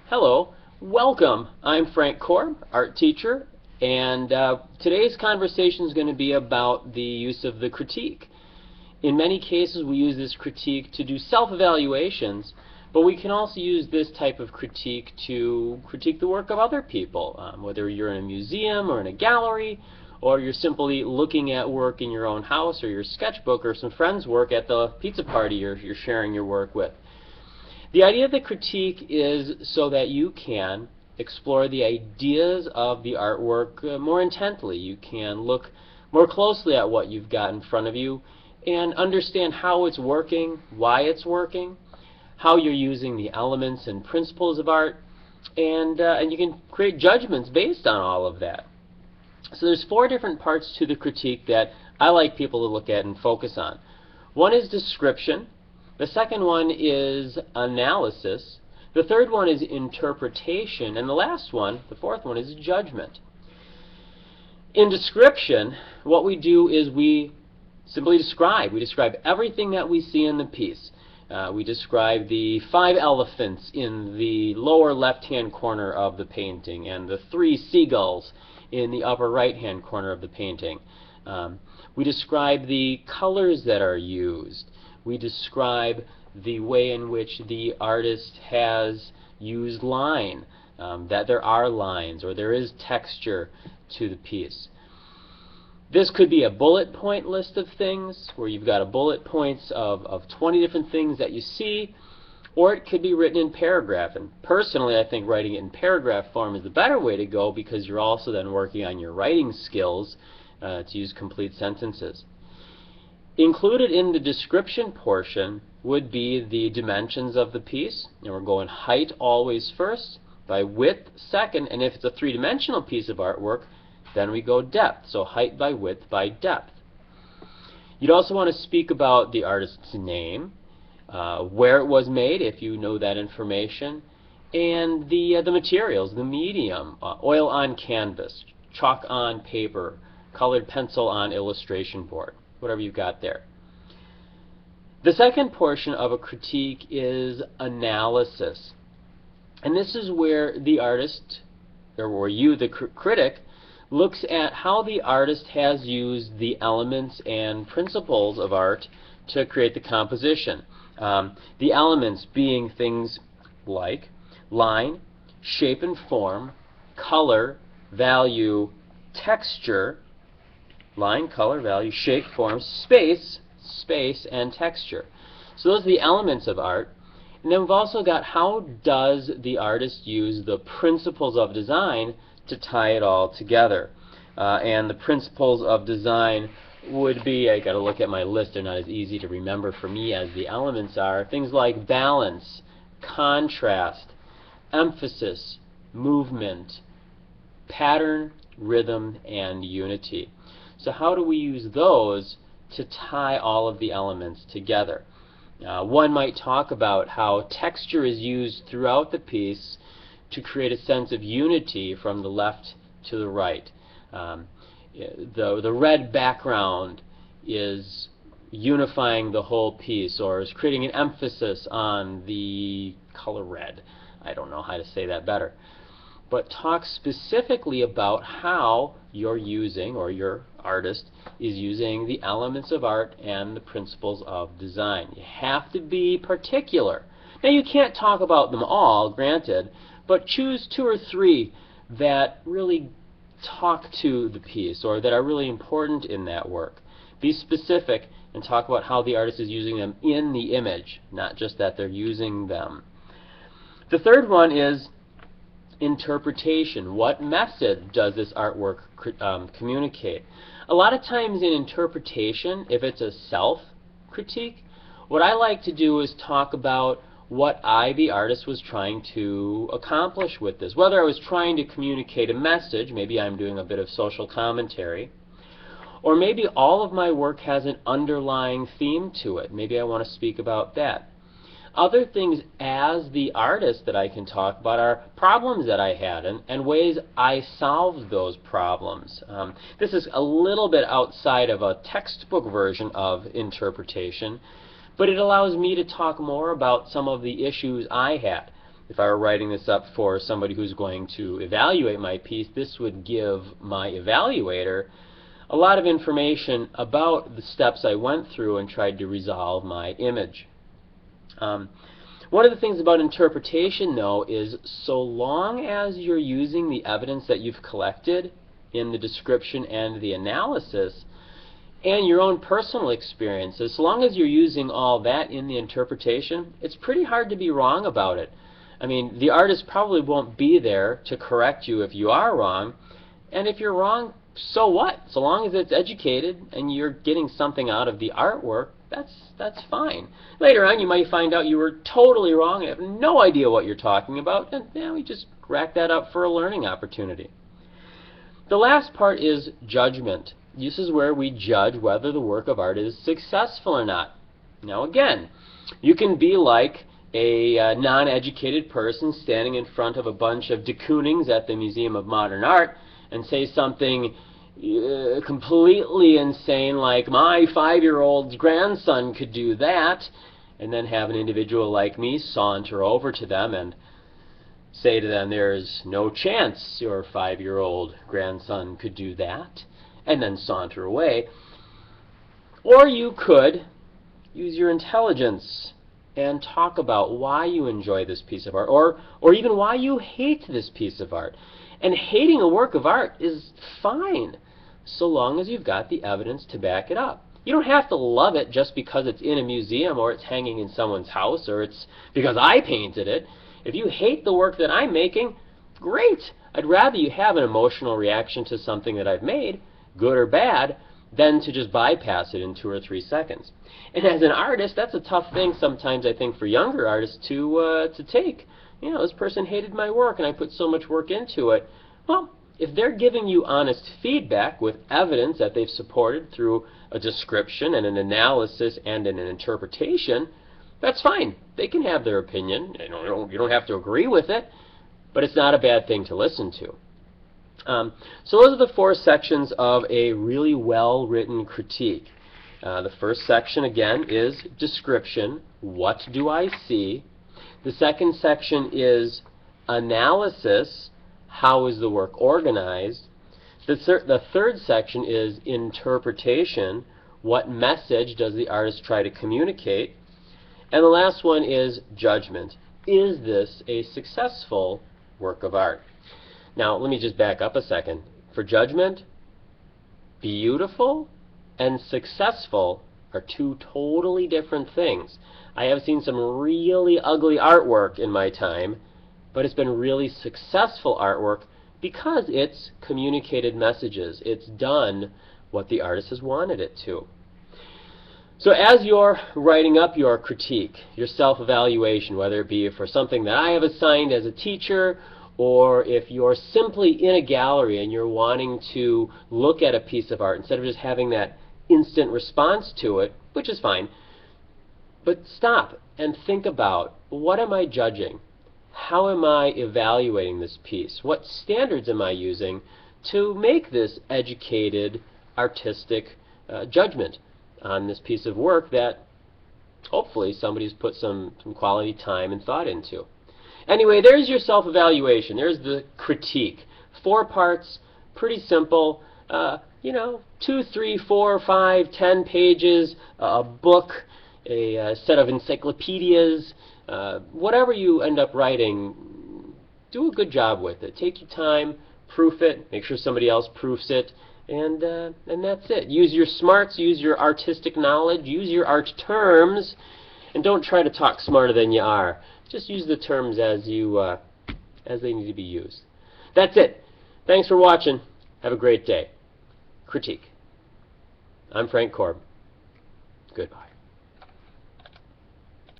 Hello, welcome. I'm Frank Korb, art teacher, and today's conversation is going to be about the use of the critique. In many cases we use this critique to do self-evaluations, but we can also use this type of critique to critique the work of other people, whether you're in a museum or in a gallery, or you're simply looking at work in your own house or your sketchbook or some friend's work at the pizza party you're sharing your work with. The idea of the critique is so that you can explore the ideas of the artwork more intently. You can look more closely at what you've got in front of you and understand how it's working, why it's working, how you're using the elements and principles of art, and you can create judgments based on all of that. So there's 4 different parts to the critique that I like people to look at and focus on. One is description. The second one is analysis. The third one is interpretation. And the last one, the fourth one, is judgment. In description, what we do is we simply describe. We describe everything that we see in the piece. We describe the 5 elephants in the lower left-hand corner of the painting and the 3 seagulls in the upper right-hand corner of the painting. We describe the colors that are used. We describe the way in which the artist has used line, that there are lines or there is texture to the piece. This could be a bullet point list of things where you've got a bullet points of 20 different things that you see, or it could be written in paragraph. And personally, I think writing it in paragraph form is the better way to go because you're also then working on your writing skills to use complete sentences. Included in the description portion would be the dimensions of the piece, and we're going height always first, by width second, and if it's a 3-dimensional piece of artwork, then we go depth, so height by width by depth. You'd also want to speak about the artist's name, where it was made, if you know that information, and the materials, the medium, oil on canvas, chalk on paper, colored pencil on illustration board, whatever you've got there. The second portion of a critique is analysis. And this is where the artist, or you, the critic, looks at how the artist has used the elements and principles of art to create the composition. The elements being things like line, shape and form, color, value, texture, line, color, value, shape, form, space, and texture. So those are the elements of art. And then we've also got how does the artist use the principles of design to tie it all together. And the principles of design would be, I got to look at my list, they're not as easy to remember for me as the elements are, things like balance, contrast, emphasis, movement, pattern, rhythm, and unity. So how do we use those to tie all of the elements together? One might talk about how texture is used throughout the piece to create a sense of unity from the left to the right. The red background is unifying the whole piece, or is creating an emphasis on the color red. I don't know how to say that better. But talk specifically about how you're using, or your artist is using, the elements of art and the principles of design. You have to be particular. Now you can't talk about them all, granted, but choose 2 or 3 that really talk to the piece or that are really important in that work. Be specific and talk about how the artist is using them in the image, not just that they're using them. The third one is interpretation. What message does this artwork communicate? A lot of times in interpretation, if it's a self-critique, what I like to do is talk about what I, the artist, was trying to accomplish with this. Whether I was trying to communicate a message, maybe I'm doing a bit of social commentary, or maybe all of my work has an underlying theme to it. Maybe I want to speak about that. Other things as the artist that I can talk about are problems that I had and ways I solved those problems. This is a little bit outside of a textbook version of interpretation, but it allows me to talk more about some of the issues I had. if I were writing this up for somebody who's going to evaluate my piece, this would give my evaluator a lot of information about the steps I went through and tried to resolve my image. One of the things about interpretation, though, is so long as you're using the evidence that you've collected in the description and the analysis, and your own personal experiences, so long as you're using all that in the interpretation, it's pretty hard to be wrong about it. I mean, the artist probably won't be there to correct you if you are wrong, and if you're wrong, so what? So long as it's educated and you're getting something out of the artwork, that's fine. Later on, you might find out you were totally wrong and have no idea what you're talking about, and we just rack that up for a learning opportunity. The last part is judgment. This is where we judge whether the work of art is successful or not. Now again, you can be like a non-educated person standing in front of a bunch of de Koonings at the Museum of Modern Art and say something completely insane like, my 5-year-old's grandson could do that, and then have an individual like me saunter over to them and say to them, there's no chance your 5-year-old grandson could do that, and then saunter away. Or you could use your intelligence and talk about why you enjoy this piece of art, or even why you hate this piece of art. And hating a work of art is fine, so long as you've got the evidence to back it up. You don't have to love it just because it's in a museum or it's hanging in someone's house or it's because I painted it. If you hate the work that I'm making, great. I'd rather you have an emotional reaction to something that I've made, good or bad, than to just bypass it in 2 or 3 seconds. And as an artist, that's a tough thing sometimes, I think, for younger artists to take. You know, this person hated my work and I put so much work into it. Well, if they're giving you honest feedback with evidence that they've supported through a description and an analysis and an interpretation, that's fine. They can have their opinion. You don't have to agree with it, but it's not a bad thing to listen to. So those are the 4 sections of a really well-written critique. The first section, again, is description. What do I see? The second section is analysis. How is the work organized? The third section is interpretation. What message does the artist try to communicate? And the last one is judgment. Is this a successful work of art? Now, let me just back up a second. For judgment, beautiful and successful are 2 totally different things. I have seen some really ugly artwork in my time, but it's been really successful artwork because it's communicated messages. It's done what the artist has wanted it to. So as you're writing up your critique, your self-evaluation, whether it be for something that I have assigned as a teacher, or if you're simply in a gallery and you're wanting to look at a piece of art instead of just having that instant response to it, which is fine, but stop and think about, what am I judging? How am I evaluating this piece? What standards am I using to make this educated, artistic judgment on this piece of work that hopefully somebody's put some quality time and thought into? Anyway, there's your self-evaluation. There's the critique. 4 parts, pretty simple. 2, 3, 4, 5, 10 pages, a book, a set of encyclopedias, whatever you end up writing, do a good job with it. Take your time, proof it, make sure somebody else proofs it, and that's it. Use your smarts, use your artistic knowledge, use your art terms, and don't try to talk smarter than you are. Just use the terms as they need to be used. That's it. Thanks for watching. Have a great day. Critique. I'm Frank Korb. Goodbye.